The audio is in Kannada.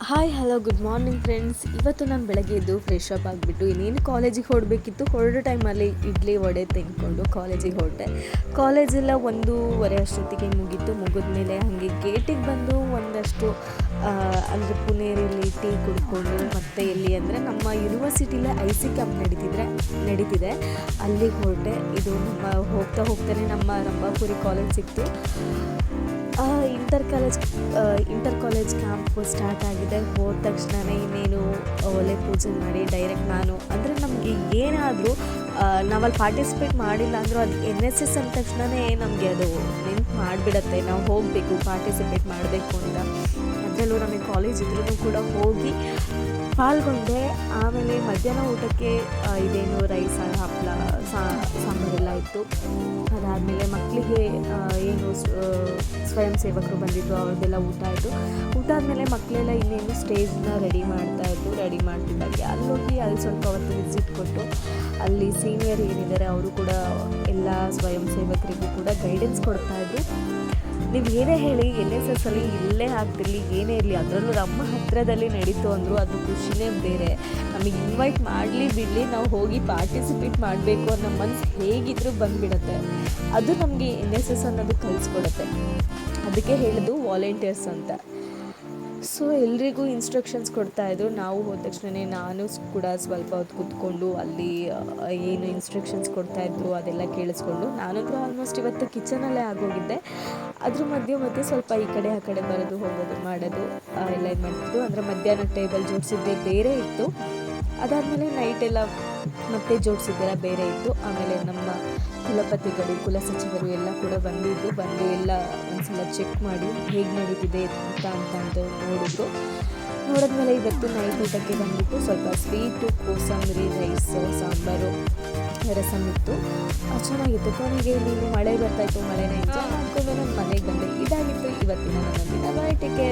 Hi hello good morning friends. ಇವತ್ತು ನಾನು ಬೆಳಗ್ಗೆ ಎದ್ದು ಫ್ರೆಶ್ ಅಪ್ ಆಗಿಬಿಟ್ಟು ಇನ್ನೇನು ಕಾಲೇಜಿಗೆ ಹೊರಡಬೇಕಿತ್ತು. ಹೊರಡೋ ಟೈಮಲ್ಲಿ ಇಡ್ಲಿ ವಡೆ ತಿಂದ್ಕೊಂಡು ಕಾಲೇಜಿಗೆ ಹೊರಟೆ. ಕಾಲೇಜೆಲ್ಲ 1:30 ಅಷ್ಟೊತ್ತಿಗೆ ಮುಗೀತು. ಮುಗಿದ್ಮೇಲೆ ಹಾಗೆ ಗೇಟಿಗೆ ಬಂದು ಒಂದಷ್ಟು ಅಂದರೆ ಪುಣೇರಲ್ಲಿ ಟೀ ಕುಡ್ಕೊಂಡು ಮತ್ತೆ ಎಲ್ಲಿ ಅಂದರೆ ನಮ್ಮ ಯೂನಿವರ್ಸಿಟಿಲೇ IC ಕ್ಯಾಂಪ್ ನಡೀತಿದೆ, ಅಲ್ಲಿಗೆ ಹೊರಟೆ. ಇದು ನಮ್ಮ ಹೋಗ್ತಾನೆ ನಮ್ಮ ರಂಭಾಪುರಿ ಕಾಲೇಜ್ ಸಿಕ್ತು. ಇಂಟರ್ ಕಾಲೇಜ್ ಕ್ಯಾಂಪ್ ಸ್ಟಾರ್ಟ್ ಆಗಿದೆ. ಹೋದ ತಕ್ಷಣವೇ ಇನ್ನೇನು ಒಲೆ ಪೂಜೆ ಮಾಡಿ ಡೈರೆಕ್ಟ್ ನಾನು ಅಂದರೆ ನಮಗೆ ಏನಾದರೂ ನಾವಲ್ಲಿ ಪಾರ್ಟಿಸಿಪೇಟ್ ಮಾಡಿಲ್ಲ ಅಂದರೂ ಅದು NSS ಅಂದ ತಕ್ಷಣವೇ ನಮಗೆ ಅದು ನೆನ್ಪು ಮಾಡಿಬಿಡತ್ತೆ, ನಾವು ಹೋಗಬೇಕು ಪಾರ್ಟಿಸಿಪೇಟ್ ಮಾಡಬೇಕು ಅಂತ. ಅದರಲ್ಲೂ ನಮಗೆ ಕಾಲೇಜ್ ಇದ್ರೂ ಕೂಡ ಹೋಗಿ ಪಾಲ್ಗೊಂಡೆ. ಆಮೇಲೆ ಮಧ್ಯಾಹ್ನ ಊಟಕ್ಕೆ ಇದೇನು ರೈಸ್ ಹಪ್ಪಳ ಸಾಂಬಾರೆಲ್ಲ ಇತ್ತು. ಅದಾದಮೇಲೆ ಮಕ್ಕಳಿಗೆ ಏನು ಸ್ವಯಂ ಸೇವಕರು ಬಂದಿದ್ದು ಅವ್ರದ್ದೆಲ್ಲ ಊಟ ಆಯಿತು. ಊಟ ಆದಮೇಲೆ ಮಕ್ಕಳೆಲ್ಲ ಇನ್ನೇನು ಸ್ಟೇಜ್ನ ರೆಡಿ ಮಾಡ್ತಿದ್ದಾಗೆ ಅಲ್ಲಿ ಸ್ವಲ್ಪ ಹೊತ್ತು ವಿಸಿಟ್ ಕೊಟ್ಟು ಅಲ್ಲಿ ಸೀನಿಯರ್ ಏನಿದ್ದಾರೆ ಅವರು ಕೂಡ ಎಲ್ಲ ಸ್ವಯಂ ಸೇವಕರಿಗೂ ಕೂಡ ಗೈಡೆನ್ಸ್ ಕೊಡ್ತಾಯಿದ್ರು. ನೀವು ಏನೇ ಹೇಳಿ NSS ಅಲ್ಲಿ ಇಲ್ಲೇ ಆಗ್ತಿರಲಿ ಏನೇ ಇರಲಿ, ಅದರಲ್ಲೂ ನಮ್ಮ ಹತ್ತಿರದಲ್ಲಿ ನಡೀತು ಅಂದರು ಅದು ಖುಷಿನೇ ಬೇರೆ. ನಮಗೆ ಇನ್ವೈಟ್ ಮಾಡಲಿ ಬಿಡಲಿ, ನಾವು ಹೋಗಿ ಪಾರ್ಟಿಸಿಪೇಟ್ ಮಾಡಬೇಕು ಅನ್ನೋ ಮನಸ್ಸು ಹೇಗಿದ್ರೂ ಬಂದುಬಿಡುತ್ತೆ. ಅದು ನಮಗೆ NSS ಅನ್ನೋದು ಕಲಿಸ್ಕೊಡುತ್ತೆ. ಅದಕ್ಕೆ ಹೇಳೋದು ವಾಲಂಟಿಯರ್ಸ್ ಅಂತ. ಸೊ ಎಲ್ರಿಗೂ ಇನ್ಸ್ಟ್ರಕ್ಷನ್ಸ್ ಕೊಡ್ತಾಯಿದ್ರು. ನಾವು ಹೋದ ತಕ್ಷಣ ನಾನು ಕೂಡ ಸ್ವಲ್ಪ ಹೊತ್ತು ಕೂತ್ಕೊಂಡು ಅಲ್ಲಿ ಏನು ಇನ್ಸ್ಟ್ರಕ್ಷನ್ಸ್ ಕೊಡ್ತಾಯಿದ್ರು ಅದೆಲ್ಲ ಕೇಳಿಸ್ಕೊಂಡು, ನಾನಂತೂ ಆಲ್ಮೋಸ್ಟ್ ಇವತ್ತು ಕಿಚನಲ್ಲೇ ಆಗೋಗಿದ್ದೆ. ಅದ್ರ ಮಧ್ಯೆ ಸ್ವಲ್ಪ ಈ ಕಡೆ ಆ ಕಡೆ ಬರೋದು ಹೋಗೋದು ಮಾಡೋದು ಎಲ್ಲ ಇದು ಮಾಡ್ತಿದ್ದು. ಅಂದರೆ ಮಧ್ಯಾಹ್ನ ಟೇಬಲ್ ಜೋಡಿಸಿದ್ದೆ ಬೇರೆ ಇತ್ತು, ಅದಾದಮೇಲೆ ನೈಟೆಲ್ಲ ಮತ್ತೆ ಜೋಡಿಸಿದ್ದೆಲ್ಲ ಬೇರೆ ಇತ್ತು. ಆಮೇಲೆ ನಮ್ಮ ಕುಲಪತಿಗಳು ಕುಲಸಚಿವರು ಎಲ್ಲ ಕೂಡ ಬಂದು ಎಲ್ಲ ಒಂದ್ಸಲ ಚೆಕ್ ಮಾಡಿ ಹೇಗೆ ನಡೀತಿದೆ ಅಂತ ನೋಡಿದ್ಮೇಲೆ ಇವತ್ತು ನೈಟ್ ಊಟಕ್ಕೆ ಬಂದುಬಿಟ್ಟು ಸ್ವಲ್ಪ ಸ್ವೀಟು, ಕೋಸಂಬರಿ, ರೈಸ್, ಸಾಂಬಾರು, ರಸಮ್ ಇತ್ತು. ಚೆನ್ನಾಗಿತ್ತು. ಕೊನೆಗೆ ನೀನು ಮಳೆ ಬರ್ತಾಯಿತ್ತು, ಮಳೆನ ಎಂಜಾಯ್ ಮಾಡ್ಕೊಂಡು ನಾನು ಮನೆಗೆ ಬಂದೆ. ಇದಾಗಿತ್ತು ಇವತ್ತಿನ ನನ್ನ ದಿನ. ಬಾಯ್, ಟೇಕ್ ಕೇರ್.